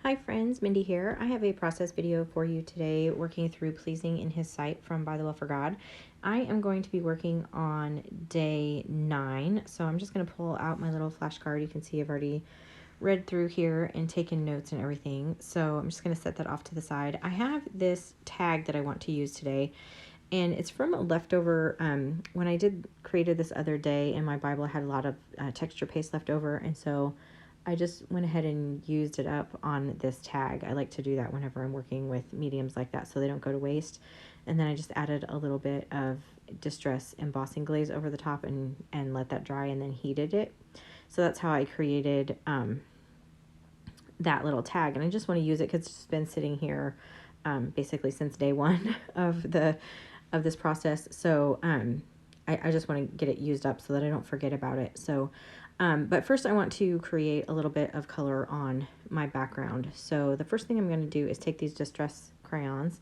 Hi friends, Mindy here. I have a process video for you today working through pleasing in his sight from Bythewell4God. I am going to be working on day 9, so I'm just going to pull out my little flashcard. You can see I've already read through here and taken notes and everything, so I'm just going to set that off to the side. I have this tag that I want to use today, and it's from a leftover, when I created this other day in my Bible, I had a lot of texture paste left over, and so I just went ahead and used it up on this tag. I like to do that whenever I'm working with mediums like that so they don't go to waste. And then I just added a little bit of Distress embossing glaze over the top and let that dry and then heated it. So that's how I created that little tag. And I just want to use it because it's been sitting here basically since day 1 of this process. So I just want to get it used up so that I don't forget about it. So but first I want to create a little bit of color on my background. So the first thing I'm going to do is take these Distress crayons,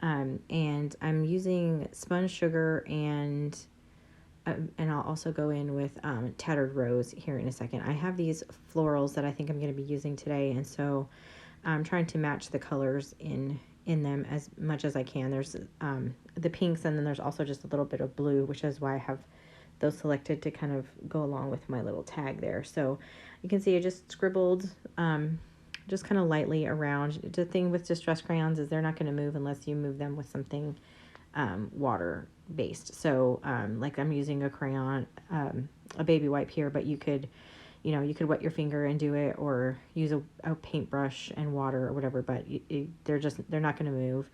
and I'm using Sponge Sugar and I'll also go in with Tattered Rose here in a second. I have these florals that I think I'm going to be using today, and so I'm trying to match the colors in them as much as I can. There's the pinks, and then there's also just a little bit of blue, which is why I have those selected to kind of go along with my little tag there. So you can see I just scribbled just kind of lightly around. The thing with Distress crayons is they're not going to move unless you move them with something water based. So like I'm using a crayon, a baby wipe here, but you could wet your finger and do it, or use a paintbrush and water or whatever, but they're not going to move.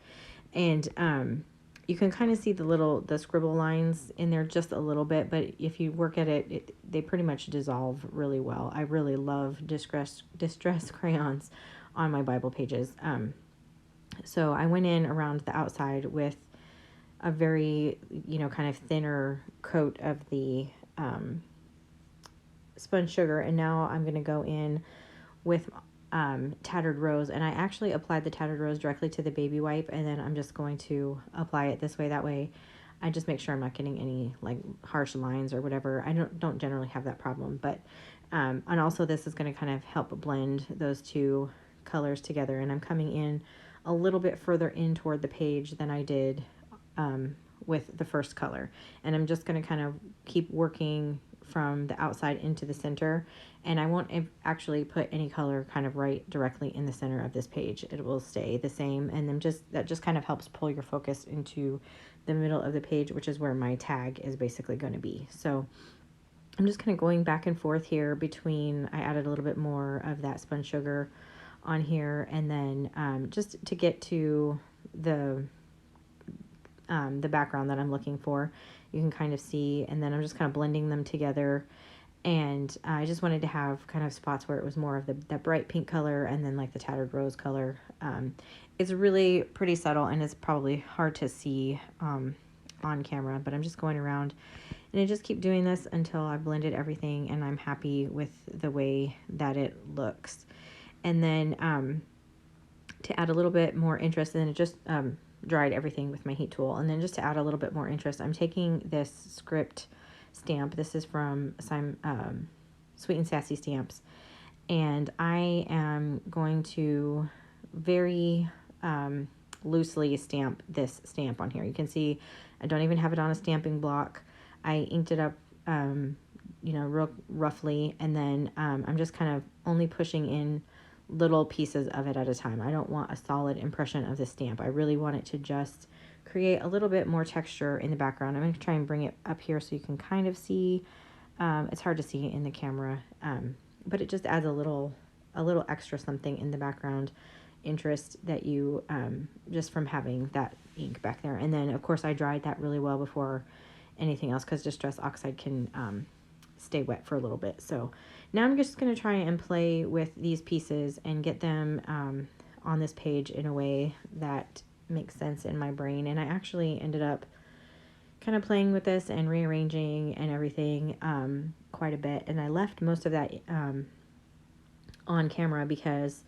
And you can kind of see the scribble lines in there just a little bit, but if you work at it, they pretty much dissolve really well. I really love distress crayons on my Bible pages. So I went in around the outside with a very, kind of thinner coat of the Sponge Sugar, and now I'm going to go in with Tattered Rose, and I actually applied the Tattered Rose directly to the baby wipe, and then I'm just going to apply it this way. That way I just make sure I'm not getting any like harsh lines or whatever. I don't generally have that problem, but and also this is going to kind of help blend those two colors together, and I'm coming in a little bit further in toward the page than I did with the first color, and I'm just going to kind of keep working from the outside into the center, and I won't actually put any color kind of right directly in the center of this page. It will stay the same, and then that just kind of helps pull your focus into the middle of the page, which is where my tag is basically going to be. So I'm just kind of going back and forth here between, I added a little bit more of that Sponge Sugar on here, and then just to get to the background that I'm looking for, you can kind of see, and then I'm just kind of blending them together. And I just wanted to have kind of spots where it was more of that bright pink color, and then like the Tattered Rose color. It's really pretty subtle, and it's probably hard to see on camera, but I'm just going around, and I just keep doing this until I've blended everything and I'm happy with the way that it looks. And then to add a little bit more interest, and then it just dried everything with my heat tool. And then just to add a little bit more interest, I'm taking this script stamp. This is from Sweet and Sassy Stamps, and I am going to very loosely stamp this stamp on here. You can see I don't even have it on a stamping block. I inked it up real roughly, and then I'm just kind of only pushing in little pieces of it at a time. I don't want a solid impression of the stamp. I really want it to just create a little bit more texture in the background. I'm going to try and bring it up here so you can kind of see. It's hard to see in the camera, but it just adds a little extra something in the background interest that you just from having that ink back there. And then of course I dried that really well before anything else, because Distress Oxide can stay wet for a little bit. So now I'm just going to try and play with these pieces and get them on this page in a way that makes sense in my brain. And I actually ended up kind of playing with this and rearranging and everything quite a bit. And I left most of that on camera because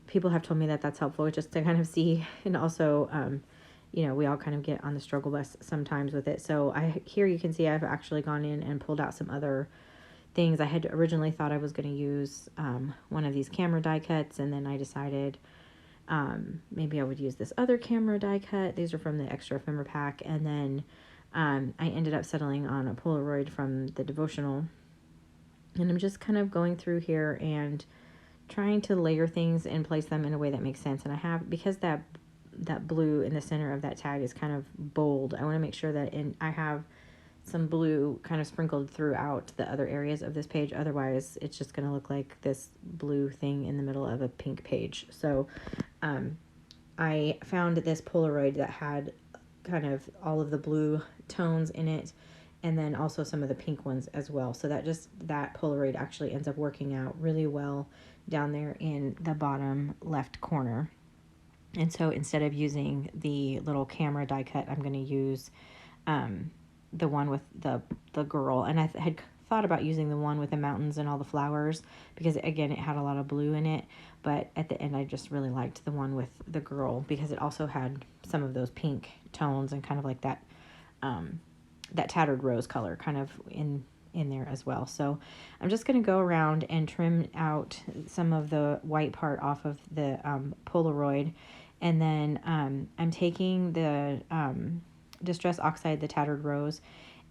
people have told me that that's helpful just to kind of see, and also we all kind of get on the struggle bus sometimes with it. So here you can see I've actually gone in and pulled out some other things. I had originally thought I was going to use one of these camera die cuts, and then I decided maybe I would use this other camera die cut. These are from the extra ephemera pack, and then I ended up settling on a Polaroid from the devotional. And I'm just kind of going through here and trying to layer things and place them in a way that makes sense. And I have, because that blue in the center of that tag is kind of bold, I want to make sure that I have some blue kind of sprinkled throughout the other areas of this page. Otherwise, it's just going to look like this blue thing in the middle of a pink page. So I found this Polaroid that had kind of all of the blue tones in it, and then also some of the pink ones as well. So that Polaroid actually ends up working out really well down there in the bottom left corner. And so instead of using the little camera die cut, I'm going to use the one with the girl. And I had thought about using the one with the mountains and all the flowers, because again, it had a lot of blue in it. But at the end, I just really liked the one with the girl, because it also had some of those pink tones and kind of like that that tattered rose color kind of in there as well. So I'm just going to go around and trim out some of the white part off of the Polaroid. And then I'm taking the Distress Oxide, the tattered rose,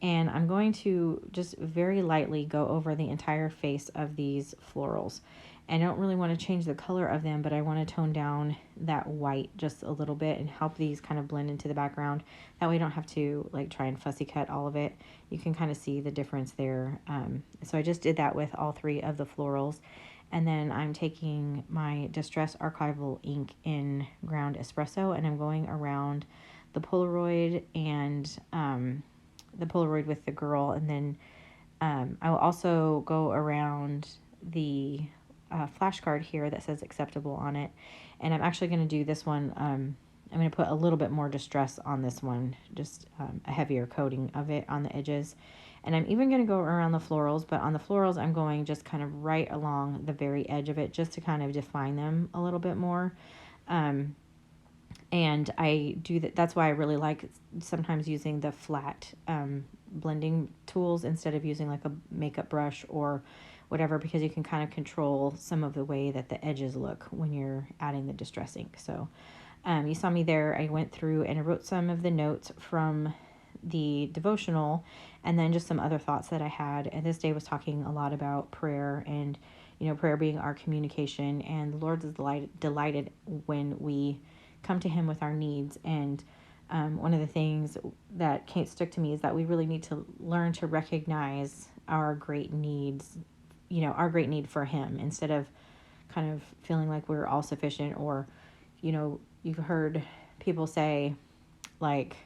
and I'm going to just very lightly go over the entire face of these florals. I don't really want to change the color of them, but I want to tone down that white just a little bit and help these kind of blend into the background. That way you don't have to like try and fussy cut all of it. You can kind of see the difference there. So I just did that with all three of the florals. And then I'm taking my Distress Archival ink in Ground Espresso, and I'm going around the Polaroid and the Polaroid with the girl. And then I will also go around the flashcard here that says acceptable on it. And I'm actually going to do this one. I'm going to put a little bit more distress on this one, just a heavier coating of it on the edges. And I'm even going to go around the florals, but on the florals, I'm going just kind of right along the very edge of it, just to kind of define them a little bit more. And I do that. That's why I really like sometimes using the flat blending tools instead of using like a makeup brush or whatever, because you can kind of control some of the way that the edges look when you're adding the distress ink. So you saw me there. I went through and I wrote some of the notes from the devotional, and then just some other thoughts that I had. And this day was talking a lot about prayer, and prayer being our communication, and the Lord is delighted when we come to him with our needs. And one of the things that stuck to me is that we really need to learn to recognize our great needs, our great need for him, instead of kind of feeling like we're all sufficient. Or you've heard people say like,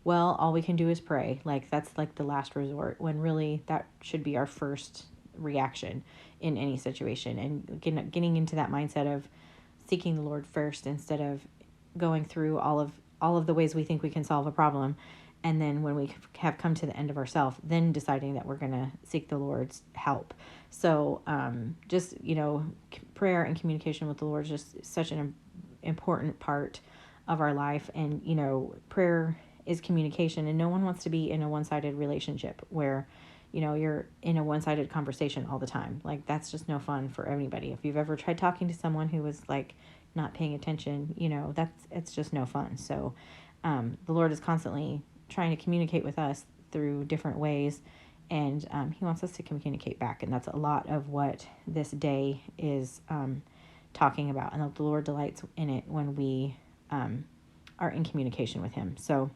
well, all we can do is pray. Like that's like the last resort, when really that should be our first reaction in any situation. And getting into that mindset of seeking the Lord first, instead of going through all of the ways we think we can solve a problem, and then when we have come to the end of ourselves, then deciding that we're going to seek the Lord's help. So just prayer and communication with the Lord is just such an important part of our life. And prayer is communication, and no one wants to be in a one-sided relationship where you're in a one-sided conversation all the time. Like that's just no fun for anybody. If you've ever tried talking to someone who was like not paying attention, it's just no fun. So the Lord is constantly trying to communicate with us through different ways, and he wants us to communicate back. And that's a lot of what this day is talking about, and the Lord delights in it when we are in communication with him. So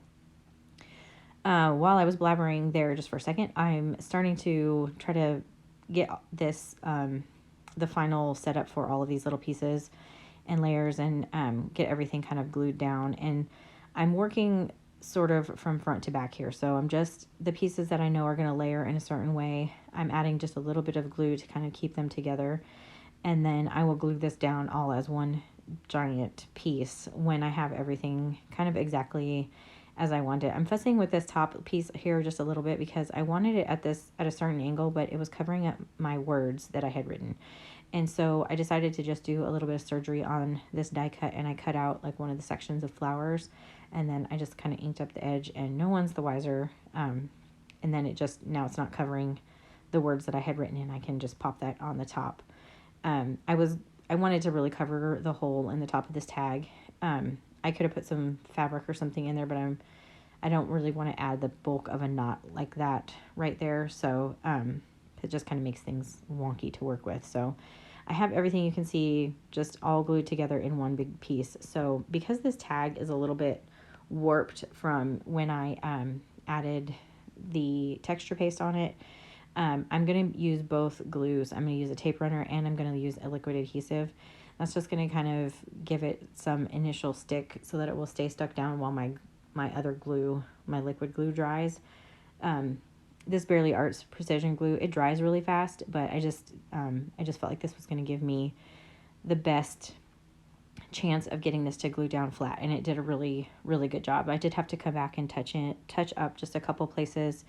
while I was blabbering there just for a second, I'm starting to try to get this the final setup for all of these little pieces and layers, and get everything kind of glued down. And I'm working sort of from front to back here. So I'm just, the pieces that I know are going to layer in a certain way, I'm adding just a little bit of glue to kind of keep them together. And then I will glue this down all as one giant piece when I have everything kind of exactly as I want it. I'm fussing with this top piece here just a little bit because I wanted it at a certain angle, but it was covering up my words that I had written. And so I decided to just do a little bit of surgery on this die cut, and I cut out like one of the sections of flowers, and then I just kind of inked up the edge, and no one's the wiser. And then now it's not covering the words that I had written, and I can just pop that on the top. I wanted to really cover the hole in the top of this tag. I could have put some fabric or something in there, but I don't really want to add the bulk of a knot like that right there. So it just kind of makes things wonky to work with. So I have everything, you can see, just all glued together in one big piece. So because this tag is a little bit warped from when I added the texture paste on it, I'm going to use both glues. I'm going to use a tape runner and I'm going to use a liquid adhesive. That's just going to kind of give it some initial stick so that it will stay stuck down while my other glue, my liquid glue, dries. This Barely Arts Precision Glue, it dries really fast, but I just felt like this was going to give me the best chance of getting this to glue down flat, and it did a really, really good job. I did have to come back and touch up just a couple places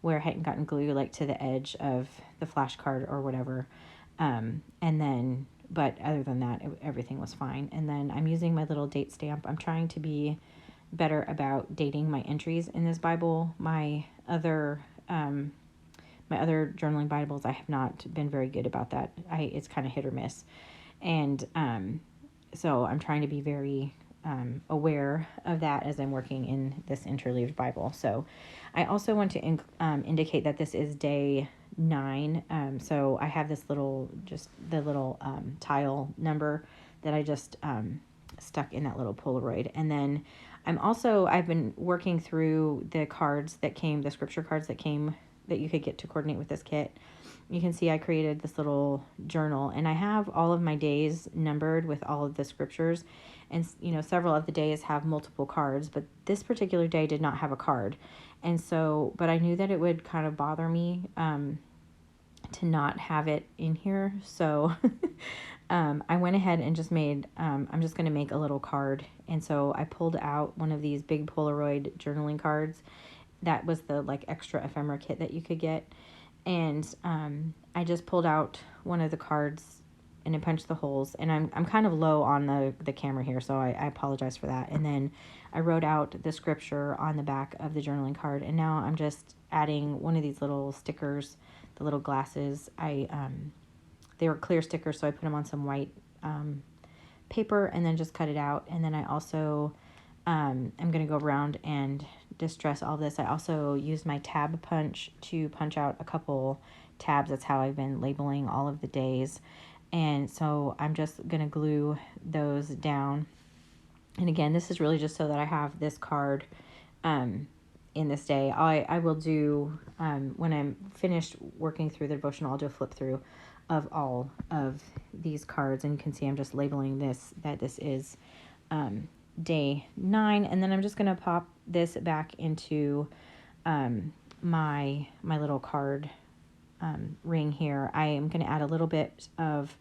where I hadn't gotten glue, like to the edge of the flashcard or whatever. And then, but other than that, everything was fine. And then I'm using my little date stamp. I'm trying to be better about dating my entries in this Bible. My other journaling Bibles, I have not been very good about that. It's kind of hit or miss. And so I'm trying to be very aware of that as I'm working in this interleaved Bible. So I also want to indicate that this is day 9. So I have this little, just the little tile number that I just stuck in that little Polaroid. And then I've been working through the cards that came, the scripture cards that came, that you could get to coordinate with this kit. You can see I created this little journal, and I have all of my days numbered with all of the scriptures. And, several of the days have multiple cards, but this particular day did not have a card. And so, but I knew that it would kind of bother me to not have it in here. So I went ahead and just made, I'm just going to make a little card. And so I pulled out one of these big Polaroid journaling cards. That was the extra ephemera kit that you could get. And I just pulled out one of the cards and I punched the holes. And I'm kind of low on the camera here, so I apologize for that. And then I wrote out the scripture on the back of the journaling card. And now I'm just adding one of these little stickers, the little glasses. They were clear stickers, so I put them on some white paper and then just cut it out. And then I also I'm going to go around and distress all this. I also used my tab punch to punch out a couple tabs. That's how I've been labeling all of the days. And so I'm just going to glue those down. And again, this is really just so that I have this card in this day. I will do, when I'm finished working through the devotional, I'll do a flip through of all of these cards. And you can see I'm just labeling this, that this is day 9, and then I'm just going to pop this back into my little card ring here. I am going to add a little bit of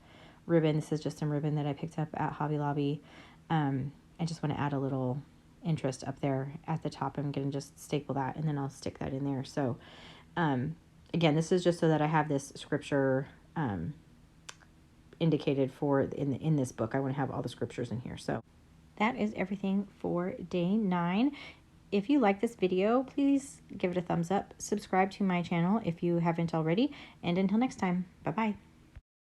ribbon. This is just some ribbon that I picked up at Hobby Lobby. I just want to add a little interest up there at the top. I'm going to just staple that, and then I'll stick that in there. So again, this is just so that I have this scripture indicated for in this book. I want to have all the scriptures in here. So that is everything for day 9. If you like this video, please give it a thumbs up. Subscribe to my channel if you haven't already. And until next time, bye-bye.